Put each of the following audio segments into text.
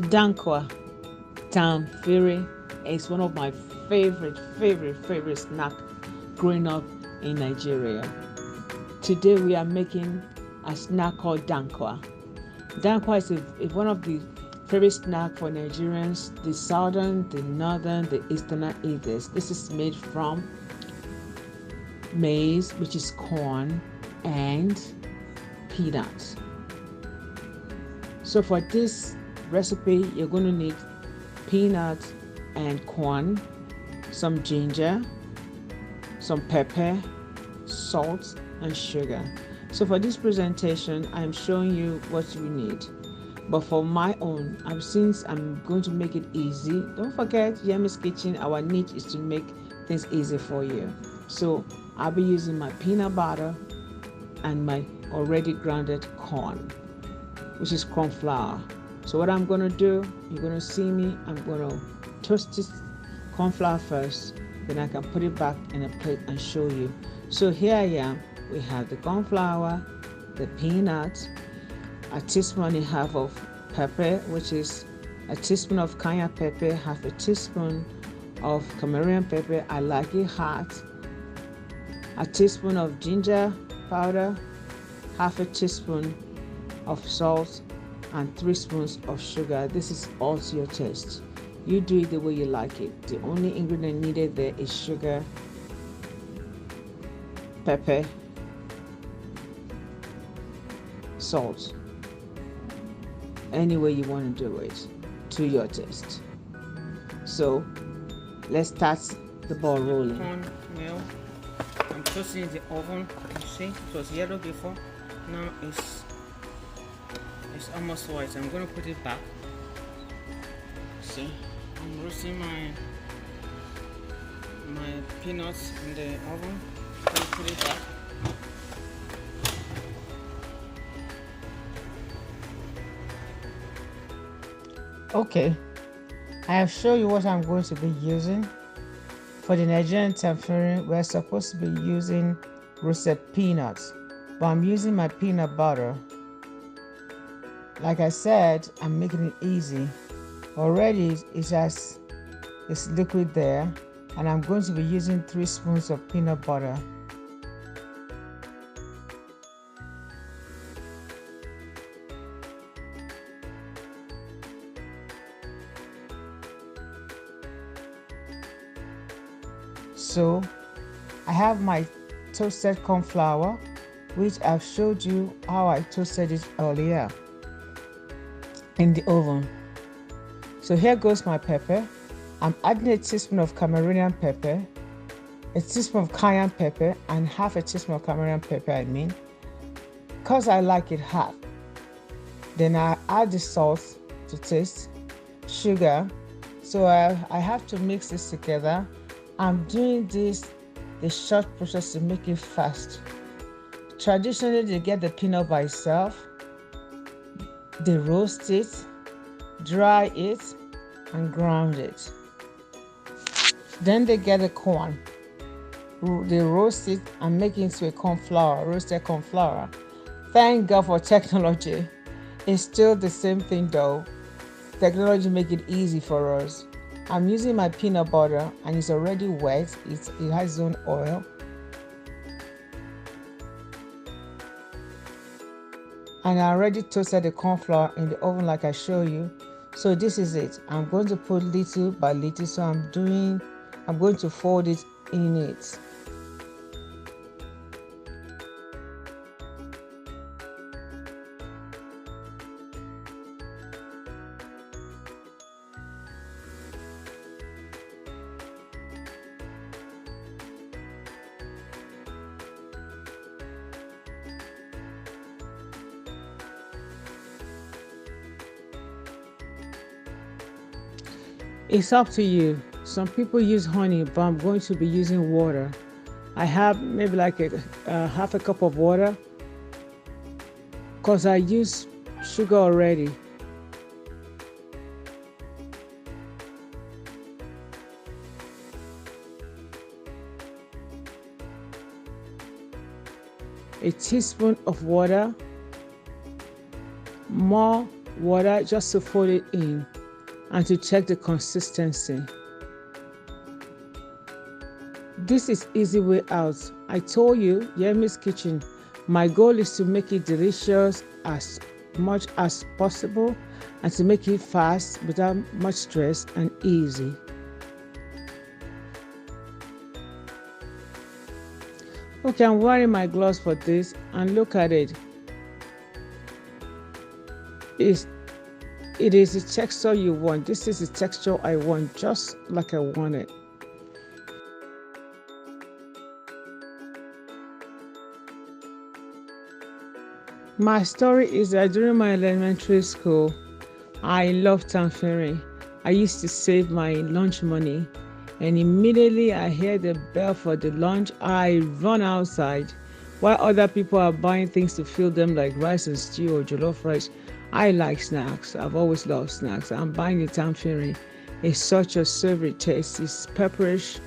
Donkwa, Tanfiri is one of my favorite snack growing up in Nigeria. Today we are making a snack called Donkwa. Donkwa is one of the favorite snack for Nigerians, the southern, the northern, the eastern eaters. This is made from maize, which is corn, and peanuts. So for this recipe, you're going to need peanuts and corn, some ginger, some pepper, salt, and sugar. So for this presentation, I'm showing you what you need. But for my own, since I'm going to make it easy, don't forget Yemi's Kitchen, our niche is to make things easy for you. So I'll be using my peanut butter and my already grounded corn, which is corn flour. So what I'm going to do, you're going to see me, I'm going to toast this corn flour first, then I can put it back in a plate and show you. So here I am. We have the corn flour, the peanuts, a teaspoon and a half of pepper, which is a teaspoon of cayenne pepper, half a teaspoon of Cameroon pepper, I like it hot, a teaspoon of ginger powder, half a teaspoon of salt, and 3 spoons of sugar. This is all to your taste. You do it the way you like it. The only ingredient needed there is sugar, pepper, salt. Any way you want to do it to your taste. So let's start the ball rolling. Corn meal. I'm toasting in the oven. You see, it was yellow before. Now it's almost white. I'm going to put it back. See, I'm roasting my peanuts in the oven. I'm going to put it back. Okay, I have shown you what I'm going to be using. For the Nigerian Tanfiri, we're supposed to be using roasted peanuts, but I'm using my peanut butter. Like I said, I'm making it easy. Already it's liquid there, and I'm going to be using 3 spoons of peanut butter. So I have my toasted corn flour, which I've showed you how I toasted it earlier in the oven. So here goes my pepper. I'm adding a teaspoon of Cameroonian pepper, a teaspoon of cayenne pepper, and half a teaspoon of Cameroonian pepper, because I like it hot. Then I add the salt to taste, sugar. So I have to mix this together. I'm doing this the short process to make it fast. Traditionally, they get the peanut by itself, they roast it, dry it, and ground it. Then they get the corn, they roast it and make it into a corn flour, roasted corn flour. Thank God for technology. It's still the same thing though. Technology make it easy for us. I'm using my peanut butter and it's already wet. It has its own oil. And I already toasted the corn flour in the oven like I showed you. So this is it. I'm going to put little by little. So I'm going to fold it in it. It's up to you. Some people use honey, but I'm going to be using water. I have maybe like half a cup of water because I use sugar already. A teaspoon of water, more water just to fold it in and to check the consistency. This is easy way out. I told you, Yemi's Kitchen, my goal is to make it delicious as much as possible and to make it fast without much stress and easy. Okay, I'm wearing my gloves for this and look at it. It is the texture you want. This is the texture I want, just like I want it. My story is that during my elementary school, I loved Tanfiri. I used to save my lunch money, and immediately I hear the bell for the lunch, I run outside. While other people are buying things to fill them like rice and stew or jollof rice, I like snacks. I've always loved snacks. I'm buying the Tanfiri. It's such a savory taste. It's pepperish,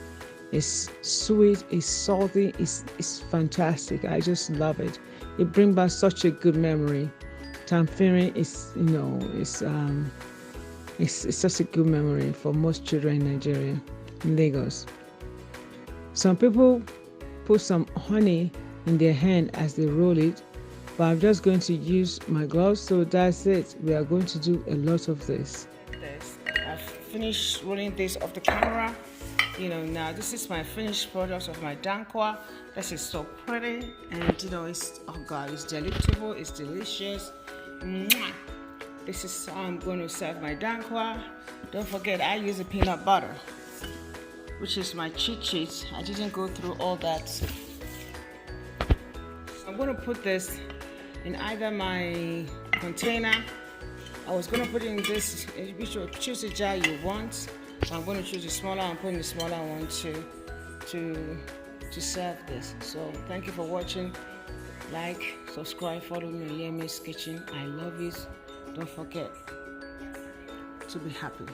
it's sweet, it's salty, it's fantastic. I just love it. It brings back such a good memory. Tanfiri is, it's such a good memory for most children in Nigeria, in Lagos. Some people put some honey in their hand as they roll it, but I'm just going to use my gloves, so that's it. We are going to do a lot of this. I've finished rolling this off the camera. Now this is my finished product of my Donkwa. This is so pretty, and it's, oh God, it's delectable, it's delicious. Mwah! This is how I'm going to serve my Donkwa. Don't forget, I use a peanut butter, which is my cheat sheet. I didn't go through all that. I'm going to put this in either my container. I was going to put it in this, you should choose the jar you want. I'm going to choose the smaller. I'm putting the smaller one to serve this. So thank you for watching. Like, subscribe, follow me on Yemi's Kitchen. I love it. Don't forget to be happy.